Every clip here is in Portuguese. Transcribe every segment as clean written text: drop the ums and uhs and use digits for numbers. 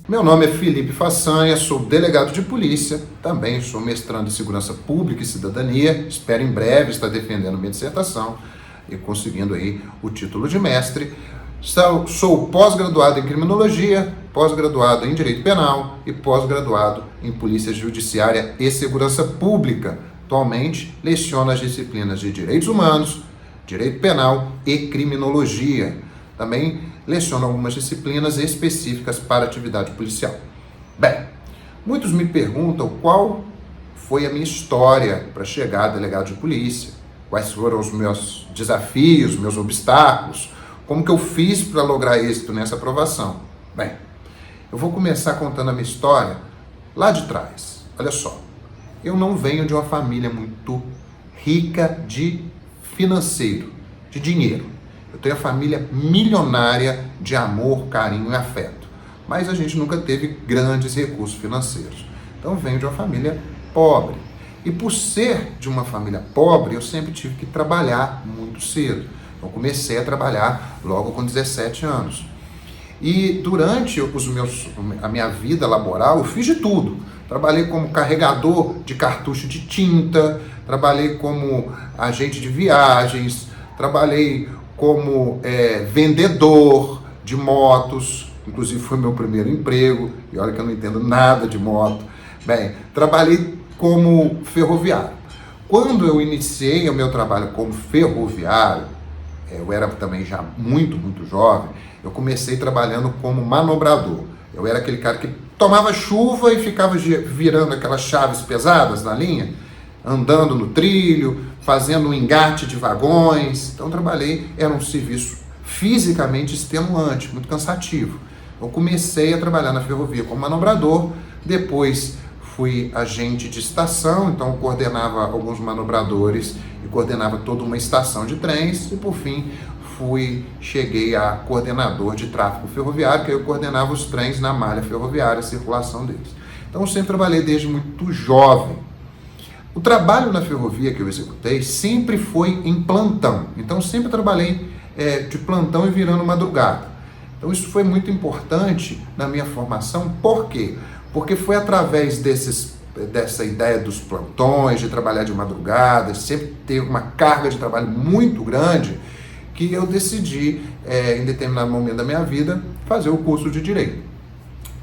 Meu nome é Felipe Façanha, sou delegado de polícia, também sou mestrando em Segurança Pública e Cidadania, espero em breve estar defendendo minha dissertação e conseguindo aí o título de mestre. Sou pós-graduado em Criminologia, pós-graduado em Direito Penal e pós-graduado em Polícia Judiciária e Segurança Pública. Atualmente, leciono as disciplinas de Direitos Humanos, Direito Penal e Criminologia. Também leciono algumas disciplinas específicas para atividade policial. Bem, muitos me perguntam qual foi a minha história para chegar a delegado de polícia, quais foram os meus desafios, meus obstáculos, como que eu fiz para lograr êxito nessa aprovação. Bem, eu vou começar contando a minha história lá de trás. Olha só, eu não venho de uma família muito rica de financeiro, de dinheiro. Eu tenho a família milionária de amor, carinho e afeto. Mas a gente nunca teve grandes recursos financeiros. Então eu venho de uma família pobre. E por ser de uma família pobre, eu sempre tive que trabalhar muito cedo. Eu comecei a trabalhar logo com 17 anos. E durante a minha vida laboral, eu fiz de tudo. Trabalhei como carregador de cartucho de tinta, trabalhei como agente de viagens, trabalhei como vendedor de motos, inclusive foi meu primeiro emprego, e olha que eu não entendo nada de moto. Bem, trabalhei como ferroviário. Quando eu iniciei o meu trabalho como ferroviário, eu era também já muito jovem, eu comecei trabalhando como manobrador. Eu era aquele cara que tomava chuva e ficava virando aquelas chaves pesadas na linha, andando no trilho, fazendo um engate de vagões. Então era um serviço fisicamente extenuante, muito cansativo. Eu comecei a trabalhar na ferrovia como manobrador, depois fui agente de estação, então coordenava alguns manobradores e coordenava toda uma estação de trens, e por fim cheguei a coordenador de tráfego ferroviário, que eu coordenava os trens na malha ferroviária, a circulação deles. Então eu sempre trabalhei desde muito jovem. O trabalho na ferrovia que eu executei sempre foi em plantão, então sempre trabalhei de plantão e virando madrugada. Então isso foi muito importante na minha formação. Por quê? Porque foi através dessa ideia dos plantões, de trabalhar de madrugada, de sempre ter uma carga de trabalho muito grande, que eu decidi, em determinado momento da minha vida, fazer o curso de Direito.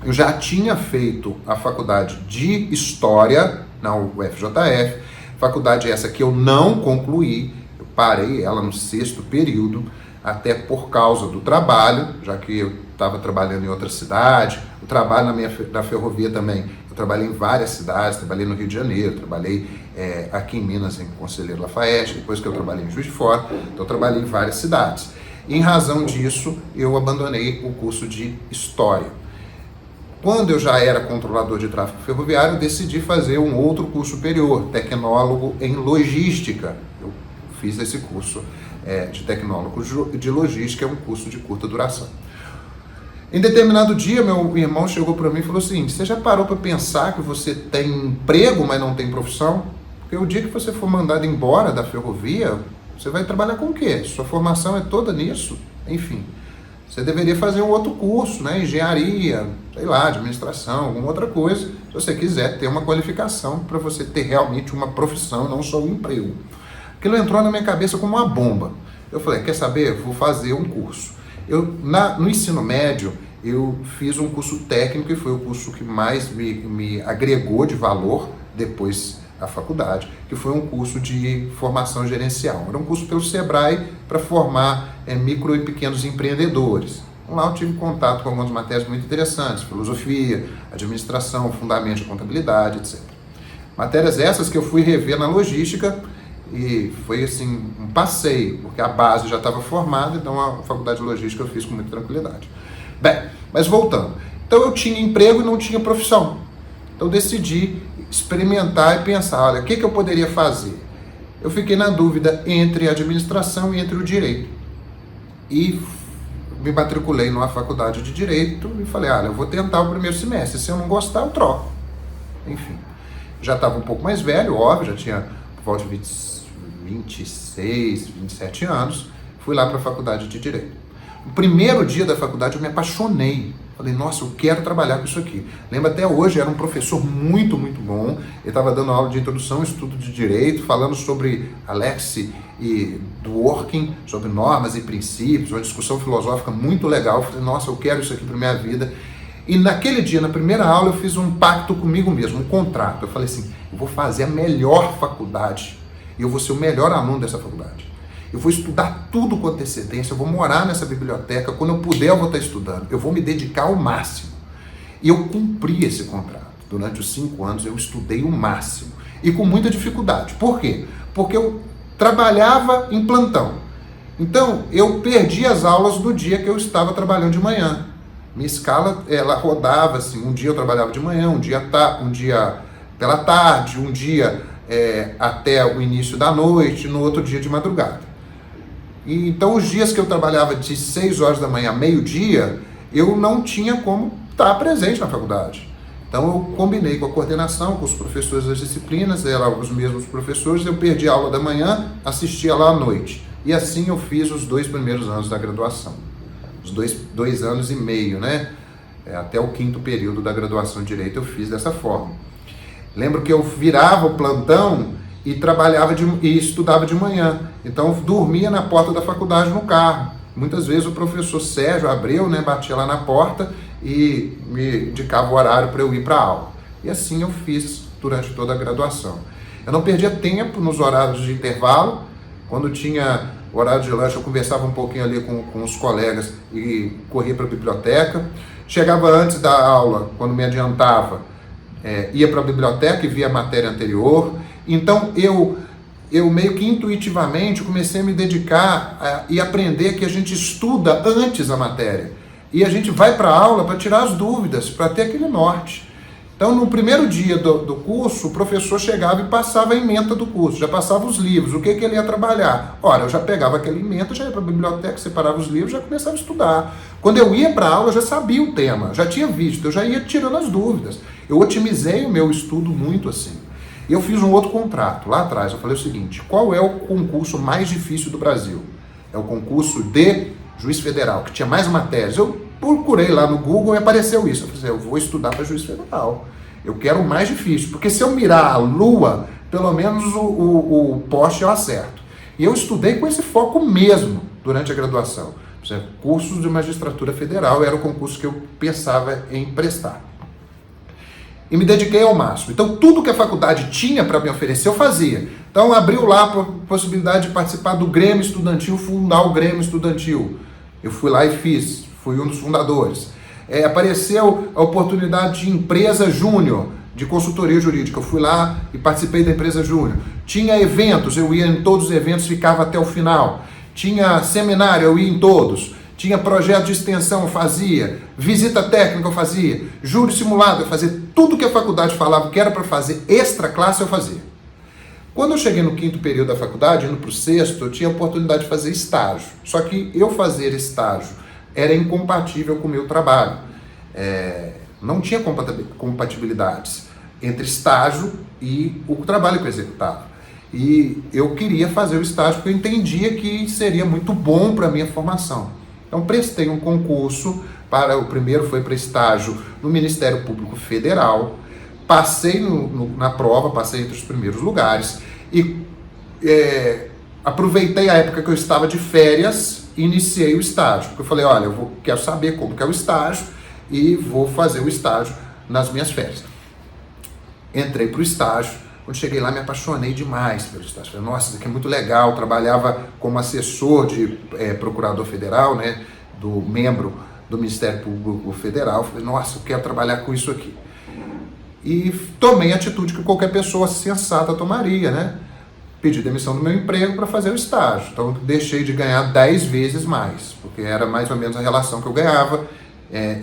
Eu já tinha feito a faculdade de História na UFJF, faculdade essa que eu não concluí, eu parei ela no 6º período, até por causa do trabalho, já que eu estava trabalhando em outra cidade. O trabalho na ferrovia também, eu trabalhei em várias cidades, trabalhei no Rio de Janeiro, trabalhei aqui em Minas, em Conselheiro Lafayette, depois que eu trabalhei em Juiz de Fora, então eu trabalhei em várias cidades. E em razão disso, eu abandonei o curso de História. Quando eu já era controlador de tráfego ferroviário, eu decidi fazer um outro curso superior, tecnólogo em logística. Eu fiz esse curso de tecnólogo de logística, é um curso de curta duração. Em determinado dia, meu irmão chegou para mim e falou o seguinte: você já parou para pensar que você tem emprego, mas não tem profissão? Porque o dia que você for mandado embora da ferrovia, você vai trabalhar com o quê? Sua formação é toda nisso? Enfim, você deveria fazer um outro curso, né? Engenharia, sei lá, administração, alguma outra coisa, se você quiser ter uma qualificação para você ter realmente uma profissão, não só um emprego. Aquilo entrou na minha cabeça como uma bomba. Eu falei, quer saber? Eu vou fazer um curso. No ensino médio, eu fiz um curso técnico e foi o curso que mais me agregou de valor depois da faculdade, que foi um curso de formação gerencial. Era um curso pelo Sebrae para formar micro e pequenos empreendedores. Então, lá eu tive contato com algumas matérias muito interessantes, filosofia, administração, fundamentos de contabilidade, etc. Matérias essas que eu fui rever na logística e foi assim um passeio, porque a base já estava formada, então a faculdade de logística eu fiz com muita tranquilidade. Bem, mas voltando. Então eu tinha emprego e não tinha profissão. Então eu decidi experimentar e pensar, olha, o que eu poderia fazer? Eu fiquei na dúvida entre a administração e entre o direito. E me matriculei numa faculdade de direito e falei, olha, eu vou tentar o primeiro semestre, se eu não gostar, eu troco. Enfim, já estava um pouco mais velho, óbvio, já tinha por volta de 26, 27 anos, fui lá para a faculdade de direito. No primeiro dia da faculdade eu me apaixonei. Falei, nossa, eu quero trabalhar com isso aqui. Lembro até hoje, era um professor muito, muito bom. Ele estava dando aula de introdução ao estudo de direito, falando sobre Alex e Dworkin, sobre normas e princípios, uma discussão filosófica muito legal. Eu falei, nossa, eu quero isso aqui para minha vida. E naquele dia, na primeira aula, eu fiz um pacto comigo mesmo, um contrato. Eu falei assim, eu vou fazer a melhor faculdade e eu vou ser o melhor aluno dessa faculdade. Eu vou estudar tudo com antecedência, eu vou morar nessa biblioteca, quando eu puder eu vou estar estudando, eu vou me dedicar ao máximo. E eu cumpri esse contrato. Durante os 5 anos eu estudei o máximo. E com muita dificuldade. Por quê? Porque eu trabalhava em plantão. Então, eu perdi as aulas do dia que eu estava trabalhando de manhã. Minha escala, ela rodava assim, um dia eu trabalhava de manhã, um dia pela tarde, um dia até o início da noite, no outro dia de madrugada. E, então, os dias que eu trabalhava de 6 horas da manhã a meio-dia, eu não tinha como estar presente na faculdade. Então, eu combinei com a coordenação, com os professores das disciplinas, eram os mesmos professores, eu perdi a aula da manhã, assistia lá à noite. E assim eu fiz os 2 primeiros anos da graduação. Os 2 anos e meio, né? Até o 5º período da graduação em Direito eu fiz dessa forma. Lembro que eu virava o plantão e trabalhava e estudava de manhã. Então, eu dormia na porta da faculdade no carro. Muitas vezes o professor Sérgio Abreu, né, batia lá na porta e me indicava o horário para eu ir para a aula. E assim eu fiz durante toda a graduação. Eu não perdia tempo nos horários de intervalo. Quando tinha horário de lanche, eu conversava um pouquinho ali com os colegas e corria para a biblioteca. Chegava antes da aula, quando me adiantava, ia para a biblioteca e via a matéria anterior. Então, eu meio que intuitivamente comecei a me dedicar e aprender que a gente estuda antes a matéria. E a gente vai para a aula para tirar as dúvidas, para ter aquele norte. Então, no primeiro dia do curso, o professor chegava e passava a ementa do curso, já passava os livros, o que ele ia trabalhar. Ora, eu já pegava aquela ementa, já ia para a biblioteca, separava os livros, já começava a estudar. Quando eu ia para a aula, eu já sabia o tema, já tinha visto, eu já ia tirando as dúvidas. Eu otimizei o meu estudo muito assim. E eu fiz um outro contrato lá atrás. Eu falei o seguinte: qual é o concurso mais difícil do Brasil? É o concurso de juiz federal, que tinha mais matérias. Eu procurei lá no Google e apareceu isso. Eu falei, eu vou estudar para juiz federal. Eu quero o mais difícil, porque se eu mirar a lua, pelo menos o poste eu acerto. E eu estudei com esse foco mesmo durante a graduação. Cursos de magistratura federal era o concurso que eu pensava em prestar. E me dediquei ao máximo. Então, tudo que a faculdade tinha para me oferecer, eu fazia. Então, abriu lá a possibilidade de participar do Grêmio Estudantil, fundar o Grêmio Estudantil. Eu fui lá e fiz, fui um dos fundadores. Apareceu a oportunidade de empresa júnior, de consultoria jurídica. Eu fui lá e participei da empresa júnior. Tinha eventos, eu ia em todos os eventos, ficava até o final. Tinha seminário, eu ia em todos. Tinha projeto de extensão, eu fazia. Visita técnica, eu fazia. Júri simulado, eu fazia. Tudo que a faculdade falava que era para fazer extra classe, eu fazia. Quando eu cheguei no 5º período da faculdade, indo para o 6º, eu tinha a oportunidade de fazer estágio. Só que eu fazer estágio era incompatível com o meu trabalho. Não tinha compatibilidades entre estágio e o trabalho que eu executava. E eu queria fazer o estágio porque eu entendia que seria muito bom para a minha formação. Então, prestei um concurso, o primeiro foi para estágio no Ministério Público Federal, passei na prova, passei entre os primeiros lugares e aproveitei a época que eu estava de férias e iniciei o estágio. Porque eu falei, olha, quero saber como que é o estágio e vou fazer o estágio nas minhas férias. Entrei para o estágio. Quando cheguei lá, me apaixonei demais pelo estágio. Falei, nossa, isso aqui é muito legal. Trabalhava como assessor de procurador federal, né, do membro do Ministério Público Federal. Falei, nossa, eu quero trabalhar com isso aqui. E tomei a atitude que qualquer pessoa sensata tomaria, né? Pedi demissão do meu emprego para fazer o estágio. Então, deixei de ganhar 10 vezes mais, porque era mais ou menos a relação que eu ganhava,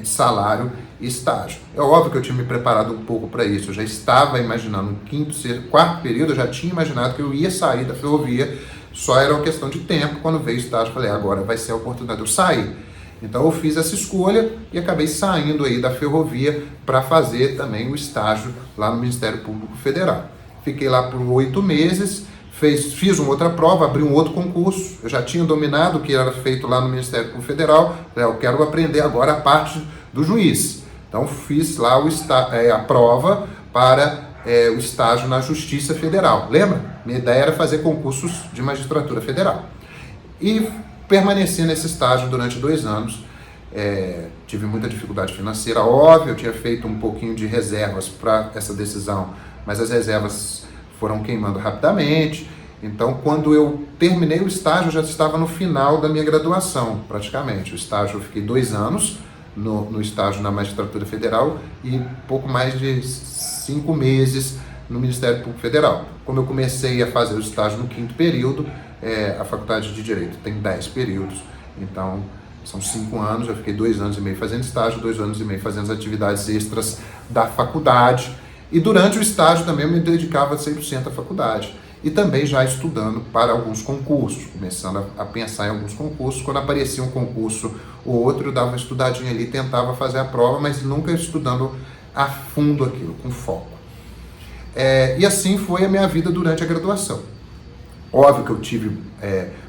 salário e estágio. É óbvio que eu tinha me preparado um pouco para isso. Eu já estava imaginando no 5º, 4º período, eu já tinha imaginado que eu ia sair da ferrovia, só era uma questão de tempo. Quando veio o estágio, falei, agora vai ser a oportunidade de eu sair. Então eu fiz essa escolha e acabei saindo aí da ferrovia para fazer também o estágio lá no Ministério Público Federal. Fiquei lá por 8 meses, fiz uma outra prova, abri um outro concurso. Eu já tinha dominado o que era feito lá no Ministério Público Federal. Eu quero aprender agora a parte do juiz. Então fiz lá a prova para o estágio na Justiça Federal. Lembra? Minha ideia era fazer concursos de magistratura federal. E permaneci nesse estágio durante 2 anos. Tive muita dificuldade financeira, óbvio, eu tinha feito um pouquinho de reservas para essa decisão, mas as reservas foram queimando rapidamente. Então, quando eu terminei o estágio, eu já estava no final da minha graduação, praticamente. O estágio, eu fiquei 2 anos no estágio na Magistratura Federal e pouco mais de 5 meses no Ministério Público Federal. Como eu comecei a fazer o estágio no 5º período, a Faculdade de Direito tem 10 períodos, então são 5 anos, eu fiquei 2 anos e meio fazendo estágio, 2 anos e meio fazendo as atividades extras da faculdade. E durante o estágio também eu me dedicava 100% à faculdade. E também já estudando para alguns concursos, começando a pensar em alguns concursos. Quando aparecia um concurso ou outro, eu dava uma estudadinha ali, tentava fazer a prova, mas nunca estudando a fundo aquilo, com foco. E assim foi a minha vida durante a graduação. Óbvio que eu tive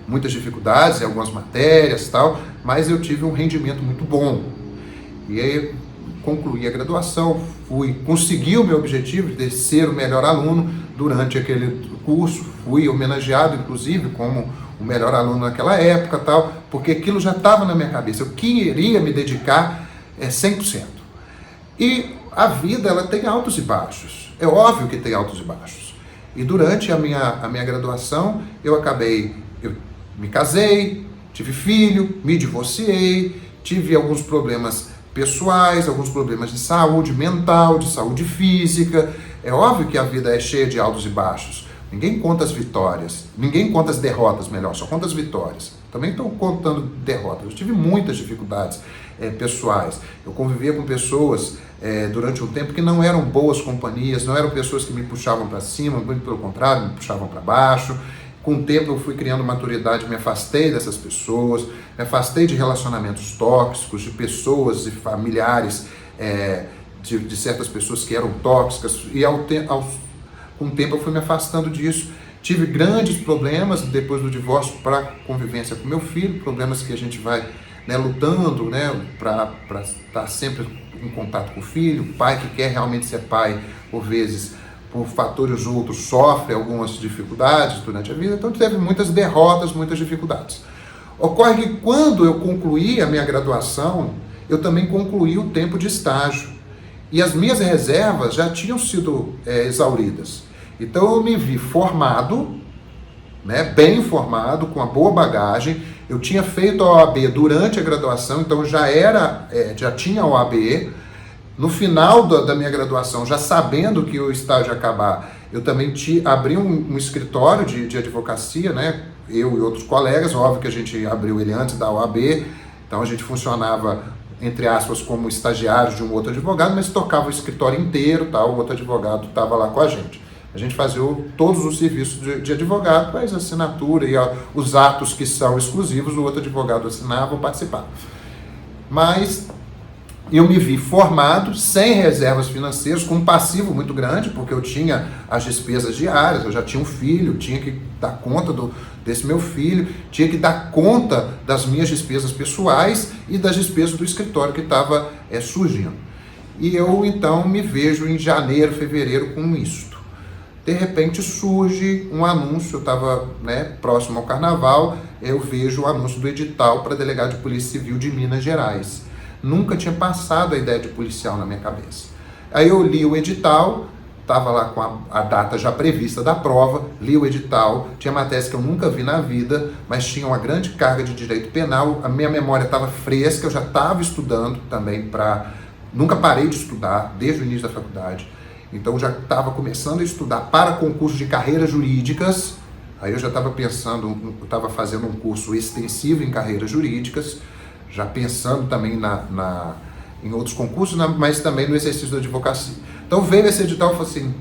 muitas dificuldades em algumas matérias e tal, mas eu tive um rendimento muito bom. E aí concluí a graduação, consegui o meu objetivo de ser o melhor aluno durante aquele curso, fui homenageado inclusive como o melhor aluno naquela época, tal, porque aquilo já estava na minha cabeça, eu queria me dedicar 100%. E a vida, ela tem altos e baixos, é óbvio que tem altos e baixos. E durante a minha graduação, eu me casei, tive filho, me divorciei, tive alguns problemas pessoais, alguns problemas de saúde mental, de saúde física. É óbvio que a vida é cheia de altos e baixos. Ninguém conta as vitórias, ninguém conta as derrotas, melhor, só conta as vitórias. Também estou contando derrotas. Eu tive muitas dificuldades pessoais. Eu convivia com pessoas durante um tempo que não eram boas companhias, não eram pessoas que me puxavam para cima, muito pelo contrário, me puxavam para baixo. Com o tempo eu fui criando maturidade, me afastei dessas pessoas, me afastei de relacionamentos tóxicos, de pessoas e familiares, de certas pessoas que eram tóxicas, e com o tempo eu fui me afastando disso. Tive grandes problemas depois do divórcio para convivência com meu filho, problemas que a gente vai lutando para estar sempre em contato com o filho. O pai que quer realmente ser pai, por vezes, por fatores outros, sofre algumas dificuldades durante a vida, então teve muitas derrotas, muitas dificuldades. Ocorre que quando eu concluí a minha graduação, eu também concluí o tempo de estágio, e as minhas reservas já tinham sido exauridas. Então eu me vi formado, bem formado, com uma boa bagagem. Eu tinha feito a OAB durante a graduação, então já tinha a OAB. No final da minha graduação, já sabendo que o estágio ia acabar, eu também abri um escritório de advocacia, eu e outros colegas. Óbvio que a gente abriu ele antes da OAB, então a gente funcionava, entre aspas, como estagiário de um outro advogado, mas tocava o escritório inteiro, o outro advogado estava lá com a gente. A gente fazia todos os serviços de advogado, mas a assinatura e os atos que são exclusivos, o outro advogado assinava ou participava. Mas eu me vi formado, sem reservas financeiras, com um passivo muito grande, porque eu tinha as despesas diárias, eu já tinha um filho, tinha que dar conta desse meu filho, tinha que dar conta das minhas despesas pessoais e das despesas do escritório que estava surgindo. E eu, então, me vejo em janeiro, fevereiro com isto. De repente surge um anúncio, eu estava próximo ao carnaval, eu vejo o anúncio do edital para delegado de Polícia Civil de Minas Gerais. Nunca tinha passado a ideia de policial na minha cabeça. Aí eu li o edital, estava lá com a data já prevista da prova, li o edital, tinha matérias que eu nunca vi na vida, mas tinha uma grande carga de direito penal, a minha memória estava fresca, eu já estava estudando também nunca parei de estudar desde o início da faculdade. Então já estava começando a estudar para concurso de carreiras jurídicas. Aí eu já estava pensando, eu estava fazendo um curso extensivo em carreiras jurídicas, já pensando também em outros concursos, mas também no exercício da advocacia. Então veio esse edital e falou assim: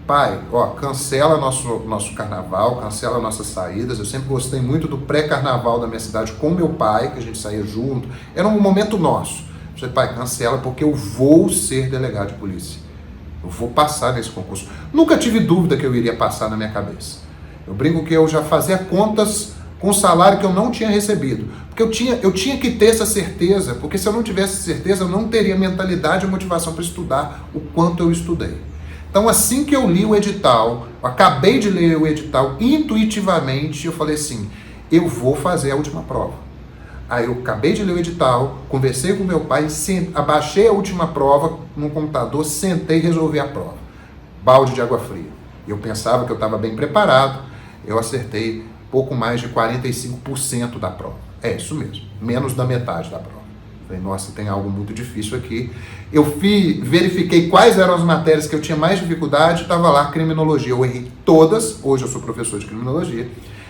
pai, cancela nosso carnaval, cancela nossas saídas. Eu sempre gostei muito do pré-carnaval da minha cidade com meu pai, que a gente saía junto. Era um momento nosso. Eu falei: pai, cancela, porque eu vou ser delegado de polícia. Eu vou passar nesse concurso. Nunca tive dúvida que eu iria passar na minha cabeça. Eu brinco que eu já fazia contas com salário que eu não tinha recebido. Porque eu tinha que ter essa certeza, porque se eu não tivesse certeza, eu não teria mentalidade e motivação para estudar o quanto eu estudei. Então, assim que eu li o edital, eu acabei de ler o edital, intuitivamente, eu falei assim, eu vou fazer a última prova. Aí eu acabei de ler o edital, conversei com meu pai, abaixei a última prova no computador, sentei e resolvi a prova. Balde de água fria. Eu pensava que eu estava bem preparado, eu acertei pouco mais de 45% da prova. É isso mesmo, menos da metade da prova. Falei, nossa, tem algo muito difícil aqui. Eu verifiquei quais eram as matérias que eu tinha mais dificuldade, estava lá criminologia. Eu errei todas, hoje eu sou professor de criminologia.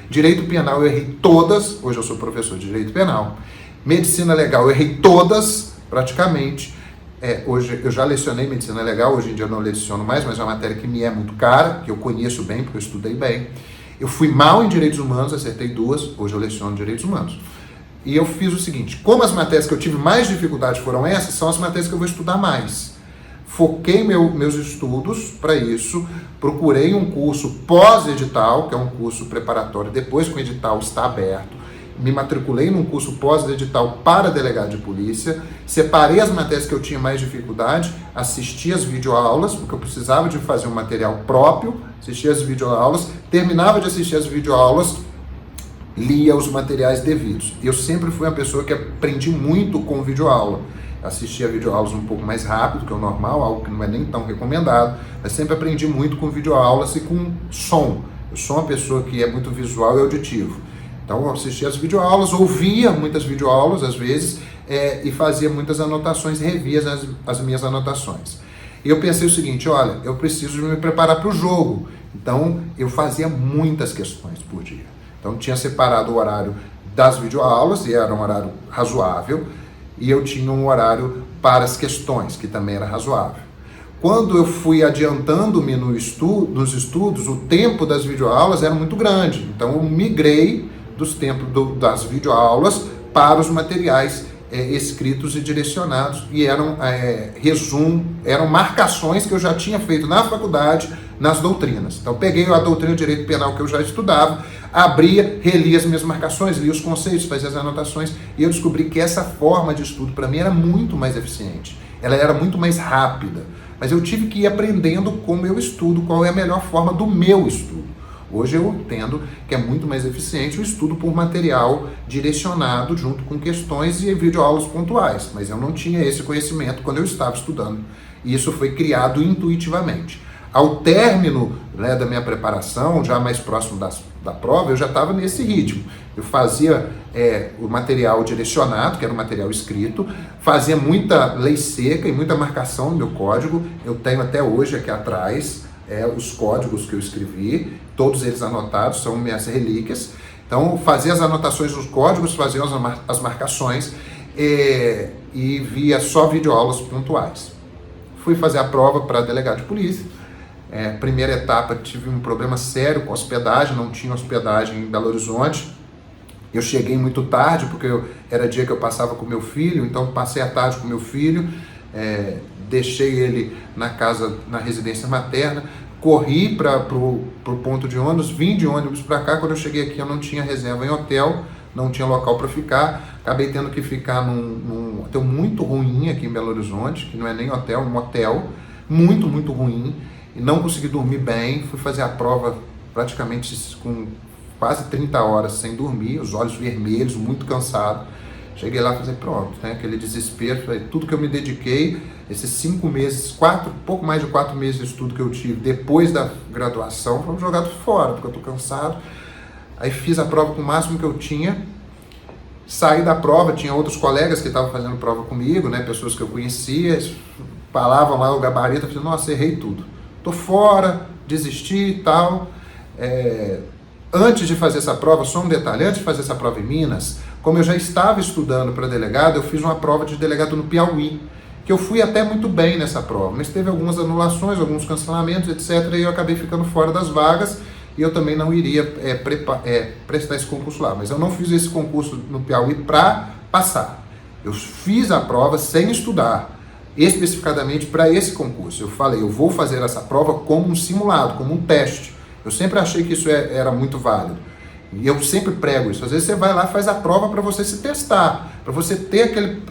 Direito penal eu errei todas, hoje eu sou professor de direito penal. Medicina legal eu errei todas, praticamente. Hoje eu já lecionei medicina legal, hoje em dia eu não leciono mais, mas é uma matéria que me é muito cara, que eu conheço bem, porque eu estudei bem. Eu fui mal em direitos humanos, acertei 2, hoje eu leciono direitos humanos. E eu fiz o seguinte, como as matérias que eu tive mais dificuldade foram essas, são as matérias que eu vou estudar mais. Foquei meus estudos para isso, procurei um curso pós-edital, que é um curso preparatório, depois que o edital está aberto, me matriculei num curso pós-edital para delegado de polícia, separei as matérias que eu tinha mais dificuldade, assisti as videoaulas, porque eu precisava de fazer um material próprio, assisti as videoaulas, terminava de assistir as videoaulas, lia os materiais devidos. Eu sempre fui uma pessoa que aprendi muito com videoaula. Assistia videoaulas um pouco mais rápido que o normal, algo que não é nem tão recomendado, mas sempre aprendi muito com videoaulas e com som. Eu sou uma pessoa que é muito visual e auditivo. Então eu assistia as videoaulas, ouvia muitas videoaulas às vezes e fazia muitas anotações, revia as minhas anotações. E eu pensei o seguinte, olha, eu preciso me preparar para o jogo. Então eu fazia muitas questões por dia. Então tinha separado o horário das videoaulas, e era um horário razoável, e eu tinha um horário para as questões, que também era razoável. Quando eu fui adiantando-me nos estudos, o tempo das videoaulas era muito grande. Então eu migrei dos tempos das videoaulas para os materiais escritos e direcionados, e eram eram marcações que eu já tinha feito na faculdade, nas doutrinas. Então peguei a doutrina de direito penal que eu já estudava, abria, relia as minhas marcações, lia os conceitos, fazia as anotações, e eu descobri que essa forma de estudo para mim era muito mais eficiente, ela era muito mais rápida, mas eu tive que ir aprendendo como eu estudo, qual é a melhor forma do meu estudo. Hoje eu entendo que é muito mais eficiente o estudo por material direcionado junto com questões e videoaulas pontuais, mas eu não tinha esse conhecimento quando eu estava estudando, e isso foi criado intuitivamente. Ao término da minha preparação, já mais próximo da prova, eu já estava nesse ritmo. Eu fazia o material direcionado, que era o material escrito, fazia muita lei seca e muita marcação no meu código. Eu tenho até hoje aqui atrás os códigos que eu escrevi, todos eles anotados, são minhas relíquias. Então, fazia as anotações dos códigos, fazia as marcações e via só videoaulas pontuais. Fui fazer a prova para delegado de polícia. Primeira etapa, tive um problema sério com hospedagem, não tinha hospedagem em Belo Horizonte. Eu cheguei muito tarde, porque era dia que eu passava com meu filho, então passei a tarde com meu filho, deixei ele na casa, na residência materna, corri para o ponto de ônibus, vim de ônibus para cá. Quando eu cheguei aqui eu não tinha reserva em hotel, não tinha local para ficar, acabei tendo que ficar num hotel muito ruim aqui em Belo Horizonte, que não é nem hotel, é um motel, muito, muito ruim, e não consegui dormir bem. Fui fazer a prova praticamente com quase 30 horas sem dormir, os olhos vermelhos, muito cansado. Cheguei lá e falei, pronto, aquele desespero, falei, tudo que eu me dediquei, esses 5 meses, pouco mais de 4 meses de estudo que eu tive depois da graduação, foram jogados fora, porque eu estou cansado. Aí fiz a prova com o máximo que eu tinha, saí da prova, tinha outros colegas que estavam fazendo prova comigo, pessoas que eu conhecia, falavam lá o gabarito, eu falei, nossa, errei tudo, tô fora, desisti e tal. Antes de fazer essa prova, só um detalhe, antes de fazer essa prova em Minas, como eu já estava estudando para delegado, eu fiz uma prova de delegado no Piauí, que eu fui até muito bem nessa prova, mas teve algumas anulações, alguns cancelamentos, etc., e eu acabei ficando fora das vagas, e eu também não iria prestar esse concurso lá. Mas eu não fiz esse concurso no Piauí para passar. Eu fiz a prova sem estudar, especificadamente para esse concurso. Eu falei, eu vou fazer essa prova como um simulado, como um teste. Eu sempre achei que isso era muito válido. E eu sempre prego isso. Às vezes você vai lá e faz a prova para você se testar, para você ter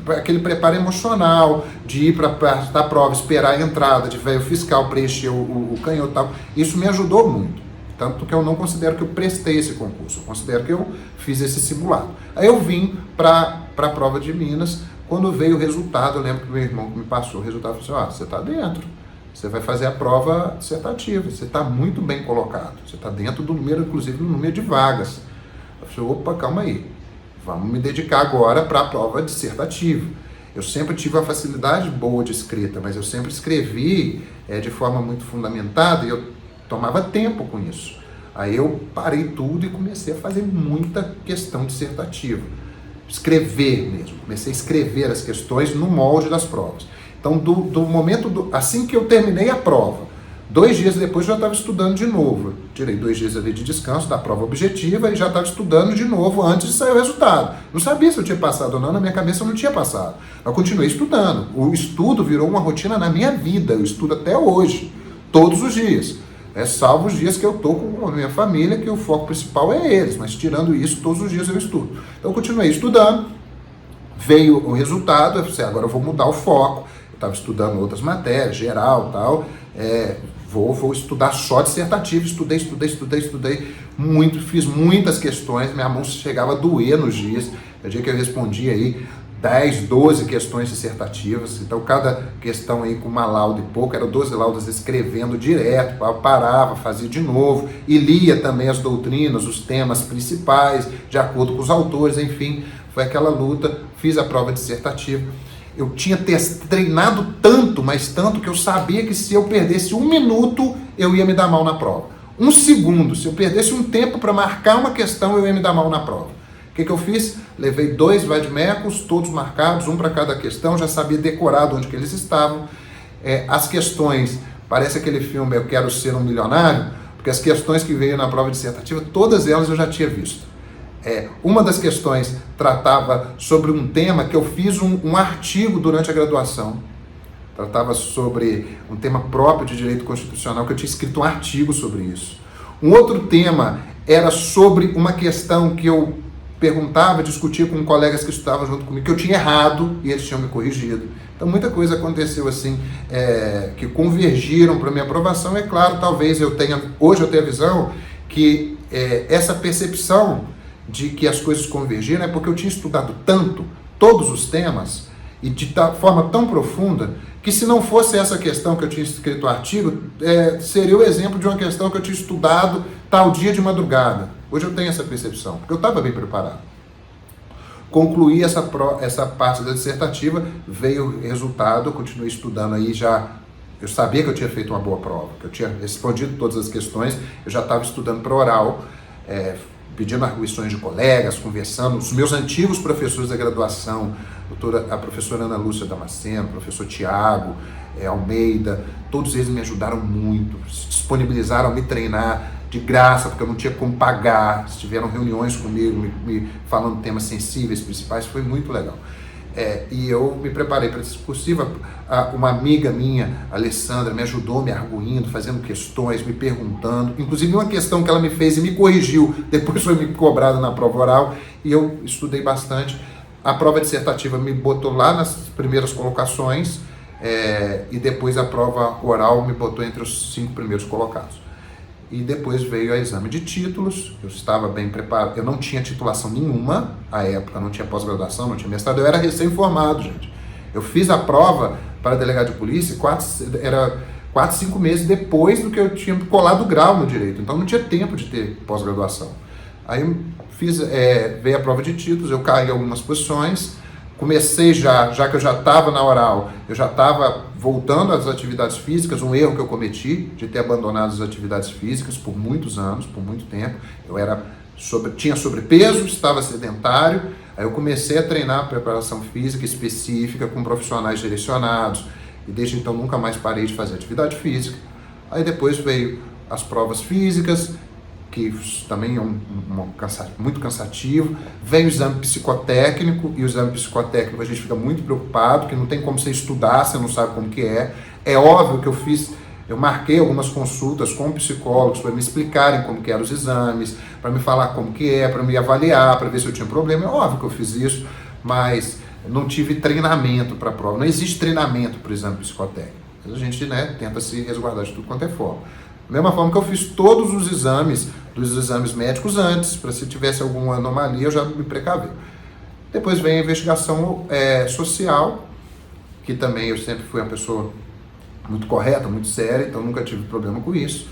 aquele preparo emocional de ir para a prova, esperar a entrada, de ver o fiscal preencher o canhoto e tal. Isso me ajudou muito. Tanto que eu não considero que eu prestei esse concurso, eu considero que eu fiz esse simulado. Aí eu vim para a prova de Minas. Quando veio o resultado, eu lembro que meu irmão me passou o resultado, falou assim, você está dentro. Você vai fazer a prova dissertativa, você está muito bem colocado, você está dentro do número, inclusive do número de vagas. Eu falei, opa, calma aí, vamos me dedicar agora para a prova dissertativa. Eu sempre tive uma facilidade boa de escrita, mas eu sempre escrevi de forma muito fundamentada e eu tomava tempo com isso. Aí eu parei tudo e comecei a fazer muita questão dissertativa. Escrever mesmo, comecei a escrever as questões no molde das provas. Então, do momento, assim que eu terminei a prova, 2 dias depois eu já estava estudando de novo. Tirei 2 dias ali de descanso da prova objetiva e já estava estudando de novo antes de sair o resultado. Não sabia se eu tinha passado ou não, na minha cabeça eu não tinha passado. Eu continuei estudando. O estudo virou uma rotina na minha vida, eu estudo até hoje, todos os dias. Salvo os dias que eu estou com a minha família, que o foco principal é eles, mas tirando isso, todos os dias eu estudo. Então eu continuei estudando, veio o resultado, eu falei, agora eu vou mudar o foco. Estava estudando outras matérias, geral e tal, vou estudar só dissertativo, estudei muito, fiz muitas questões, minha mão chegava a doer nos dias, no dia que eu respondia aí 10, 12 questões dissertativas, então cada questão aí com uma lauda e pouco, eram 12 laudas escrevendo direto, eu parava, fazia de novo, e lia também as doutrinas, os temas principais, de acordo com os autores, enfim, foi aquela luta, fiz a prova dissertativa. Eu tinha treinado tanto, mas tanto, que eu sabia que se eu perdesse 1 minuto, eu ia me dar mal na prova. 1 segundo, se eu perdesse um tempo para marcar uma questão, eu ia me dar mal na prova. O que eu fiz? Levei 2 vademecums, todos marcados, um para cada questão, já sabia decorado onde que eles estavam. As questões, parece aquele filme Eu Quero Ser um Milionário, porque as questões que veio na prova dissertativa, todas elas eu já tinha visto. Uma das questões tratava sobre um tema que eu fiz um artigo durante a graduação. Tratava sobre um tema próprio de direito constitucional, que eu tinha escrito um artigo sobre isso. Um outro tema era sobre uma questão que eu perguntava, discutia com colegas que estudavam junto comigo, que eu tinha errado e eles tinham me corrigido. Então muita coisa aconteceu assim, que convergiram para a minha aprovação. É claro, talvez hoje eu tenha a visão que essa percepção de que as coisas convergiram é porque eu tinha estudado tanto todos os temas e de forma tão profunda que, se não fosse essa questão que eu tinha escrito o artigo, seria o exemplo de uma questão que eu tinha estudado tal dia de madrugada. Hoje eu tenho essa percepção, porque eu estava bem preparado. Concluí essa parte da dissertativa, veio o resultado, eu continuei estudando aí já. Eu sabia que eu tinha feito uma boa prova, que eu tinha respondido todas as questões, eu já estava estudando para oral, pedindo arguições de colegas, conversando, os meus antigos professores da graduação, a professora Ana Lúcia Damasceno, o professor Tiago Almeida, todos eles me ajudaram muito, se disponibilizaram a me treinar de graça, porque eu não tinha como pagar, tiveram reuniões comigo, me falando temas sensíveis, principais, foi muito legal. E eu me preparei para esse discursivo. Uma amiga minha, Alessandra, me ajudou me arguindo, fazendo questões, me perguntando. Inclusive uma questão que ela me fez e me corrigiu, depois foi me cobrada na prova oral, e eu estudei bastante. A prova dissertativa me botou lá nas primeiras colocações, e depois a prova oral me botou entre os 5 primeiros colocados. E depois veio o exame de títulos, eu estava bem preparado, eu não tinha titulação nenhuma, à época não tinha pós-graduação, não tinha mestrado, eu era recém-formado, gente. Eu fiz a prova para delegado de polícia 4, 5 meses depois do que eu tinha colado o grau no direito, então não tinha tempo de ter pós-graduação. Aí veio a prova de títulos, eu caí em algumas posições, comecei já que eu já estava na oral, eu já estava voltando às atividades físicas, um erro que eu cometi, de ter abandonado as atividades físicas por muitos anos, por muito tempo. Eu tinha sobrepeso, estava sedentário, aí eu comecei a treinar a preparação física específica com profissionais direcionados, e desde então nunca mais parei de fazer atividade física. Aí depois veio as provas físicas, que também é muito cansativo. Vem o exame psicotécnico, e o exame psicotécnico a gente fica muito preocupado, que não tem como você estudar, você não sabe como que é. É óbvio que eu fiz Eu marquei algumas consultas com psicólogos para me explicarem como que eram os exames, para me falar como que é, para me avaliar, para ver se eu tinha problema. É óbvio que eu fiz isso, mas não tive treinamento para a prova. Não existe treinamento para o exame psicotécnico. A gente, né, tenta se resguardar de tudo quanto é forma. Da mesma forma que eu fiz todos os exames, dos exames médicos antes, para se tivesse alguma anomalia eu já me precaver. Depois vem a investigação social, que também eu sempre fui uma pessoa muito correta, muito séria, então nunca tive problema com isso.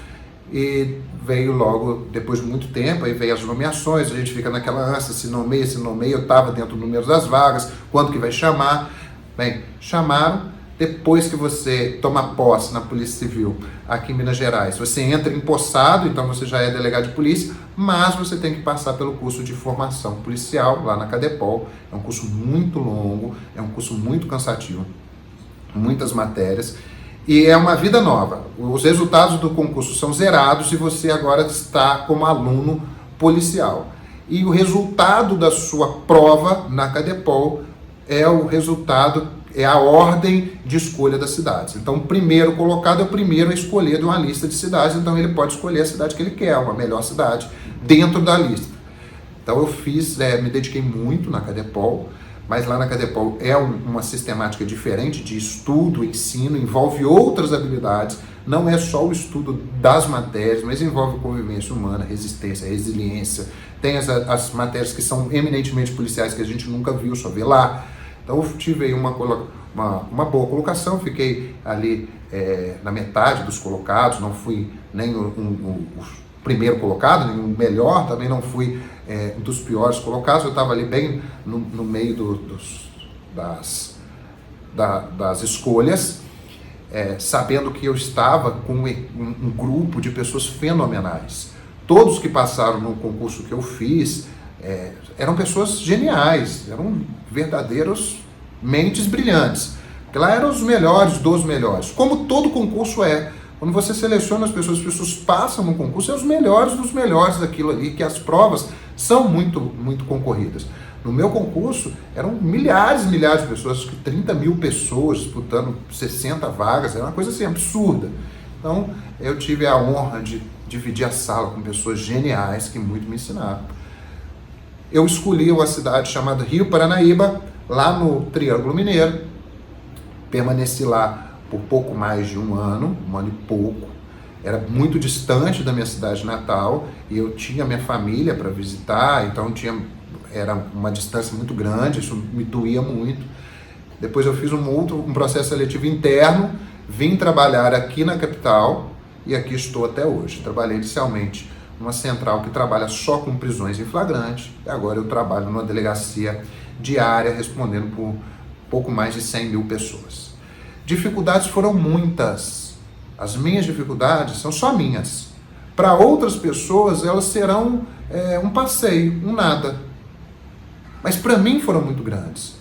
E veio logo, depois de muito tempo, aí veio as nomeações, a gente fica naquela ânsia, se nomeia, eu estava dentro do número das vagas, quando que vai chamar? Bem, chamaram. Depois que você toma posse na Polícia Civil aqui em Minas Gerais, você entra empossado, então você já é delegado de polícia, mas você tem que passar pelo curso de formação policial lá na Cadepol. É um curso muito longo, é um curso muito cansativo, muitas matérias, e é uma vida nova. Os resultados do concurso são zerados e você agora está como aluno policial. E o resultado da sua prova na Cadepol é o resultado, é a ordem de escolha das cidades. Então, o primeiro colocado é o primeiro a escolher de uma lista de cidades, então ele pode escolher a cidade que ele quer, uma melhor cidade, dentro da lista. Então, eu me dediquei muito na Cadepol, mas lá na Cadepol é uma sistemática diferente de estudo, ensino, envolve outras habilidades, não é só o estudo das matérias, mas envolve convivência humana, resistência, resiliência, tem as matérias que são eminentemente policiais que a gente nunca viu, só vê lá. Então eu tive aí uma boa colocação, fiquei ali na metade dos colocados, não fui nem o primeiro colocado, nem o melhor, também não fui um dos piores colocados, eu estava ali bem no meio das escolhas, sabendo que eu estava com um grupo de pessoas fenomenais. Todos que passaram no concurso que eu fiz eram pessoas geniais, eram verdadeiros mentes brilhantes. Porque lá eram os melhores dos melhores, como todo concurso é. Quando você seleciona as pessoas passam no concurso, é os melhores dos melhores daquilo ali, que as provas são muito, muito concorridas. No meu concurso, eram milhares e milhares de pessoas, acho que 30 mil pessoas disputando 60 vagas, era uma coisa assim absurda. Então, eu tive a honra de dividir a sala com pessoas geniais que muito me ensinaram. Eu escolhi uma cidade chamada Rio Paranaíba, lá no Triângulo Mineiro, permaneci lá por pouco mais de um ano e pouco, era muito distante da minha cidade natal, e eu tinha minha família para visitar, então era uma distância muito grande, isso me doía muito. Depois eu fiz um processo seletivo interno, vim trabalhar aqui na capital, e aqui estou até hoje. Trabalhei inicialmente numa central que trabalha só com prisões em flagrante, e agora eu trabalho numa delegacia diária, respondendo por pouco mais de 100 mil pessoas. Dificuldades foram muitas. As minhas dificuldades são só minhas. Para outras pessoas, elas serão um passeio, um nada. Mas para mim foram muito grandes.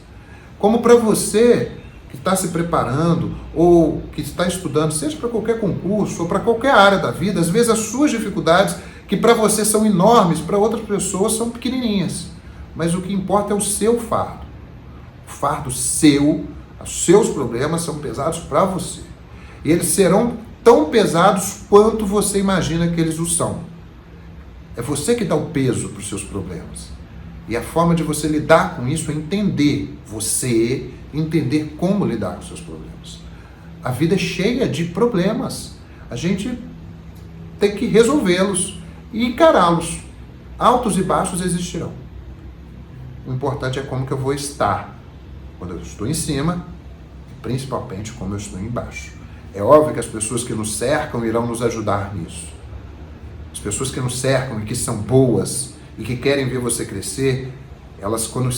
Como para você que está se preparando ou que está estudando, seja para qualquer concurso ou para qualquer área da vida, às vezes as suas dificuldades, que para você são enormes, para outras pessoas são pequenininhas. Mas o que importa é o seu fardo. O fardo seu, os seus problemas são pesados para você. E eles serão tão pesados quanto você imagina que eles o são. É você que dá o peso para os seus problemas. E a forma de você lidar com isso é entender como lidar com os seus problemas. A vida é cheia de problemas. A gente tem que resolvê-los e encará-los. Altos e baixos existirão. O importante é como que eu vou estar quando eu estou em cima, principalmente como eu estou embaixo. É óbvio que as pessoas que nos cercam irão nos ajudar nisso. As pessoas que nos cercam e que são boas e que querem ver você crescer, elas quando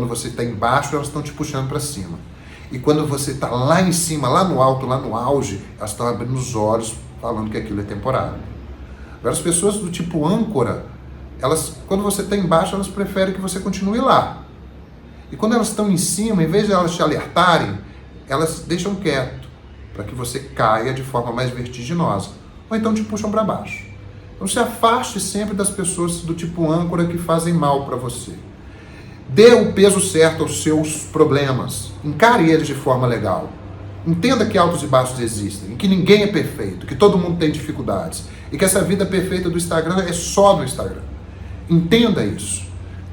você está embaixo, elas estão te puxando para cima. E quando você está lá em cima, lá no alto, lá no auge, elas estão abrindo os olhos, falando que aquilo é temporário. Agora, as pessoas do tipo âncora, quando você está embaixo, elas preferem que você continue lá. E quando elas estão em cima, em vez de elas te alertarem, elas deixam quieto, para que você caia de forma mais vertiginosa. Ou então te puxam para baixo. Então se afaste sempre das pessoas do tipo âncora que fazem mal para você. Dê o peso certo aos seus problemas. Encare eles de forma legal. Entenda que altos e baixos existem, que ninguém é perfeito, que todo mundo tem dificuldades e que essa vida perfeita do Instagram é só no Instagram. Entenda isso.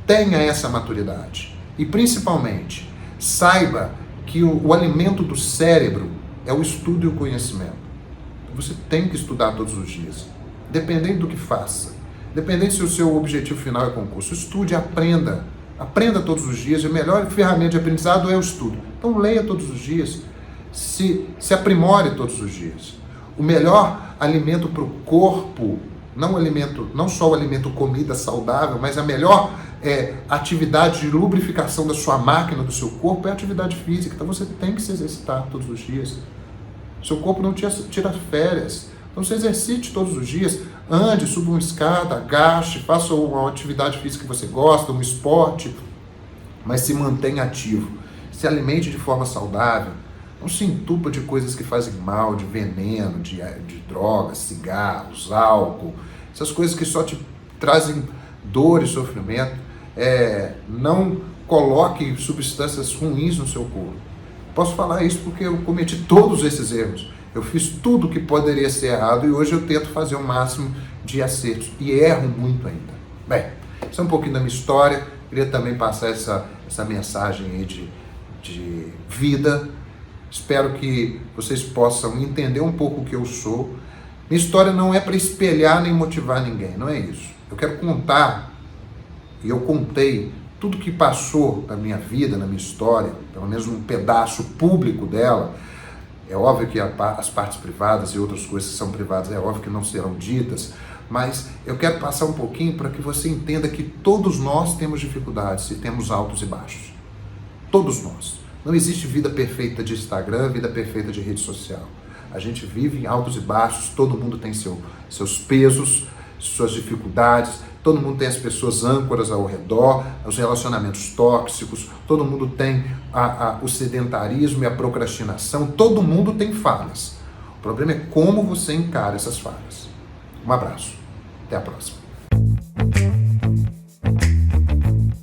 Tenha essa maturidade. E principalmente, saiba que o alimento do cérebro é o estudo e o conhecimento. Você tem que estudar todos os dias, dependendo do que faça. Dependendo se o seu objetivo final é concurso. Estude, aprenda. Aprenda todos os dias. A melhor ferramenta de aprendizado é o estudo. Então leia todos os dias. Se aprimore todos os dias. O melhor alimento para o corpo, não só o alimento comida saudável, mas a melhor atividade de lubrificação da sua máquina, do seu corpo, é a atividade física. Então você tem que se exercitar todos os dias. Seu corpo não tira férias. Então se exercite todos os dias, ande, suba uma escada, agache, faça uma atividade física que você gosta, um esporte, mas se mantenha ativo. Se alimente de forma saudável. Não se entupa de coisas que fazem mal, de veneno, de drogas, cigarros, álcool, essas coisas que só te trazem dor e sofrimento. Não coloque substâncias ruins no seu corpo. Posso falar isso porque eu cometi todos esses erros. Eu fiz tudo que poderia ser errado e hoje eu tento fazer o máximo de acertos e erro muito ainda. Bem, isso é um pouquinho da minha história. Queria também passar essa mensagem aí de vida. Espero que vocês possam entender um pouco o que eu sou. Minha história não é para espelhar nem motivar ninguém, não é isso. Eu quero contar, e eu contei, tudo que passou na minha vida, na minha história, pelo menos um pedaço público dela. É óbvio que as partes privadas e outras coisas que são privadas, é óbvio que não serão ditas, mas eu quero passar um pouquinho para que você entenda que todos nós temos dificuldades e temos altos e baixos. Todos nós. Não existe vida perfeita de Instagram, vida perfeita de rede social. A gente vive em altos e baixos, todo mundo tem seus pesos, suas dificuldades, todo mundo tem as pessoas âncoras ao redor, os relacionamentos tóxicos, todo mundo tem o sedentarismo e a procrastinação, todo mundo tem falhas. O problema é como você encara essas falhas. Um abraço, até a próxima.